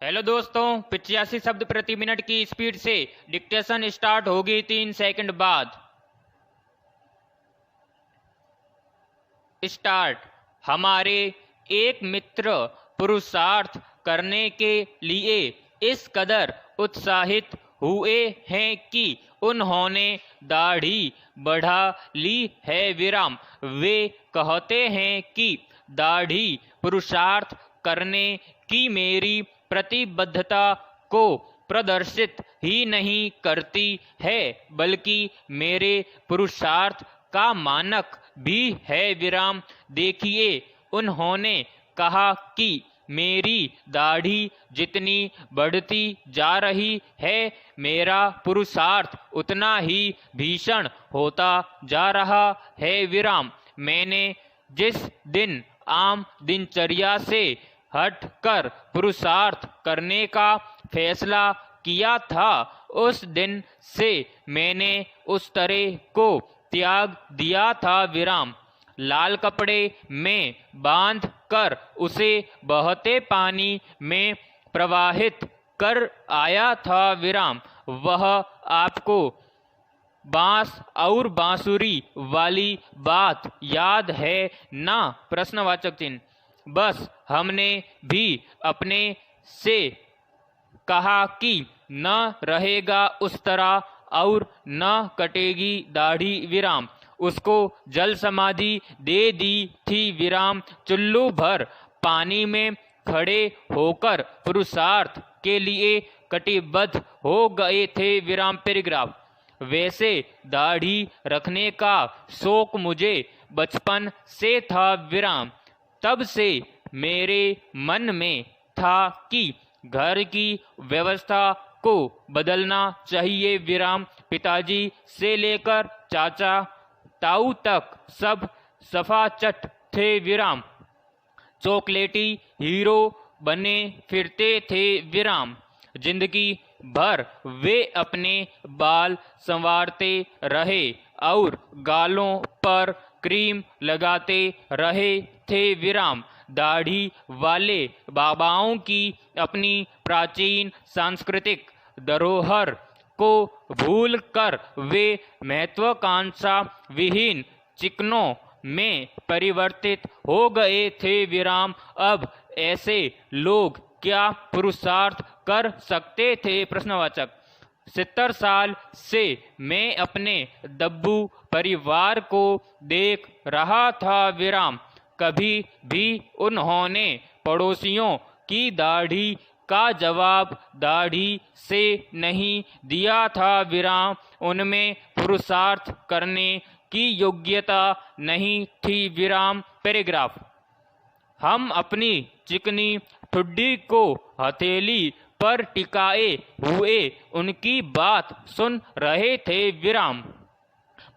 Hello दोस्तों, 85 शब्द प्रति मिनट की स्पीड से डिक्टेशन स्टार्ट होगी 3 सेकंड बाद। स्टार्ट। हमारे एक मित्र पुरुषार्थ करने के लिए इस कदर उत्साहित हुए हैं कि उन्होंने दाढ़ी बढ़ा ली है। विराम। वे कहते हैं कि दाढ़ी पुरुषार्थ करने की मेरी प्रतिबद्धता को प्रदर्शित ही नहीं करती है, बल्कि मेरे पुरुषार्थ का मानक भी है। विराम। देखिए, उन्होंने कहा कि मेरी दाढ़ी जितनी बढ़ती जा रही है, मेरा पुरुषार्थ उतना ही भीषण होता जा रहा है। विराम। मैंने जिस दिन आम दिनचर्या से हटकर पुरुषार्थ करने का फैसला किया था, उस दिन से मैंने उस तरह को त्याग दिया था। विराम। लाल कपड़े में बांध कर उसे बहते पानी में प्रवाहित कर आया था। विराम। वह आपको बांस और बांसुरी वाली बात याद है ना? प्रश्नवाचक चिन्ह। बस हमने भी अपने से कहा कि न रहेगा उस तरह और न कटेगी दाढ़ी। विराम। उसको जल समाधि दे दी थी। विराम। चुल्लू भर पानी में खड़े होकर पुरुषार्थ के लिए कटिबद्ध हो गए थे। विराम। पैराग्राफ। वैसे दाढ़ी रखने का शौक मुझे बचपन से था। विराम। तब से मेरे मन में था कि घर की व्यवस्था को बदलना चाहिए। विराम। पिताजी से लेकर चाचा ताऊ तक सब सफाचट थे। विराम। चॉकलेटी हीरो बने फिरते थे। विराम। जिंदगी भर वे अपने बाल संवारते रहे और गालों पर क्रीम लगाते रहे थे। विराम। दाढ़ी वाले बाबाओं की अपनी प्राचीन सांस्कृतिक धरोहर को भूलकर वे महत्वाकांक्षा विहीन चिकनों में परिवर्तित हो गए थे। विराम। अब ऐसे लोग क्या पुरुषार्थ कर सकते थे? प्रश्नवाचक। 70 साल से मैं अपने दब्बू परिवार को देख रहा था। विराम। कभी भी उन्होंने पड़ोसियों की दाढ़ी का जवाब दाढ़ी से नहीं दिया था। विराम। उनमें पुरुषार्थ करने की योग्यता नहीं थी। विराम। पैराग्राफ। हम अपनी चिकनी ठुड्डी को हथेली पर टिकाए हुए उनकी बात सुन रहे थे। विराम।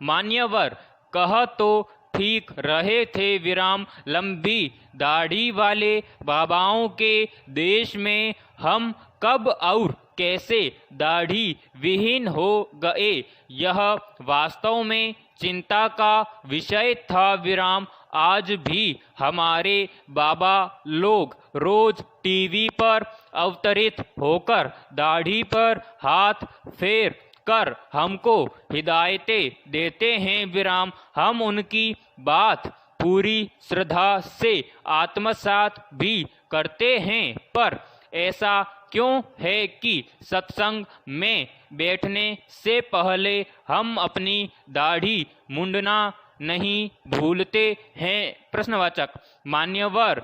मान्यवर कह तो ठीक रहे थे। विराम। लंबी दाढ़ी वाले बाबाओं के देश में हम कब और कैसे दाढ़ी विहीन हो गए, यह वास्तव में चिंता का विषय था। विराम। आज भी हमारे बाबा लोग रोज टीवी पर अवतरित होकर दाढ़ी पर हाथ फेर कर हमको हिदायतें देते हैं। विराम। हम उनकी बात पूरी श्रद्धा से आत्मसात भी करते हैं, पर ऐसा क्यों है कि सत्संग में बैठने से पहले हम अपनी दाढ़ी मुंडना नहीं भूलते हैं? प्रश्नवाचक। मान्यवर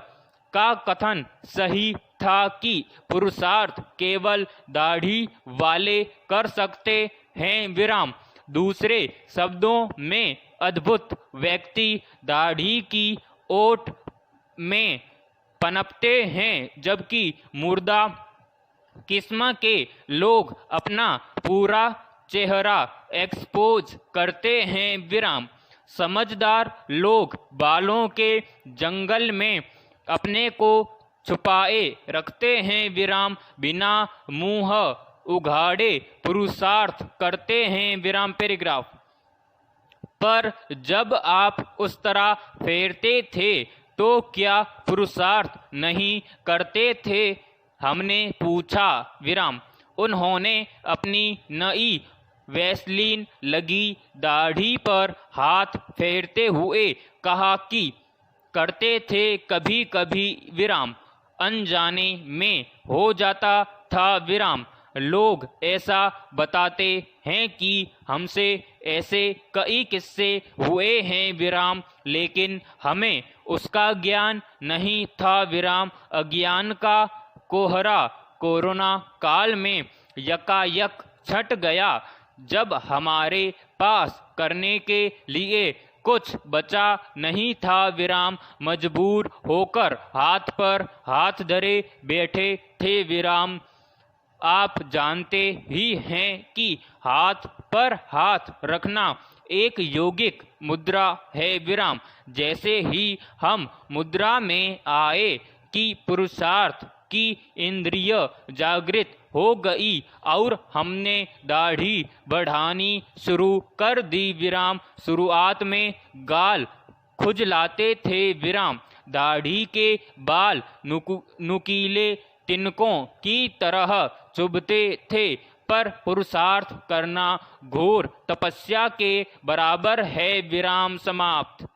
का कथन सही था कि पुरुषार्थ केवल दाढ़ी वाले कर सकते हैं। विराम। दूसरे शब्दों में अद्भुत व्यक्ति दाढ़ी की ओट में पनपते हैं, जबकि मुर्दा किस्म के लोग अपना पूरा चेहरा एक्सपोज करते हैं। विराम। समझदार लोग बालों के जंगल में अपने को छुपाए रखते हैं। विराम। बिना मुंह उघाड़े पुरुषार्थ करते हैं। विराम। पैराग्राफ। पर जब आप उस तरह फेरते थे तो क्या पुरुषार्थ नहीं करते थे? हमने पूछा विराम। उन्होंने अपनी नई वैसलीन लगी दाढ़ी पर हाथ फेरते हुए कहा कि करते थे कभी कभी विराम, अनजाने में हो जाता था विराम। लोग ऐसा बताते हैं कि हमसे ऐसे कई किस्से हुए हैं विराम, लेकिन हमें उसका ज्ञान नहीं था विराम। अज्ञान का कोहरा कोरोना काल में यकायक छट गया, जब हमारे पास करने के लिए कुछ बचा नहीं था विराम। मजबूर होकर हाथ पर हाथ धरे बैठे थे विराम। आप जानते ही हैं कि हाथ पर हाथ रखना एक योगिक मुद्रा है विराम। जैसे ही हम मुद्रा में आए कि पुरुषार्थ की इंद्रिय जागृत हो गई और हमने दाढ़ी बढ़ानी शुरू कर दी विराम। शुरुआत में गाल खुजलाते थे विराम, दाढ़ी के बाल नुकीले तिनकों की तरह चुभते थे, पर पुरुषार्थ करना घोर तपस्या के बराबर है विराम। समाप्त।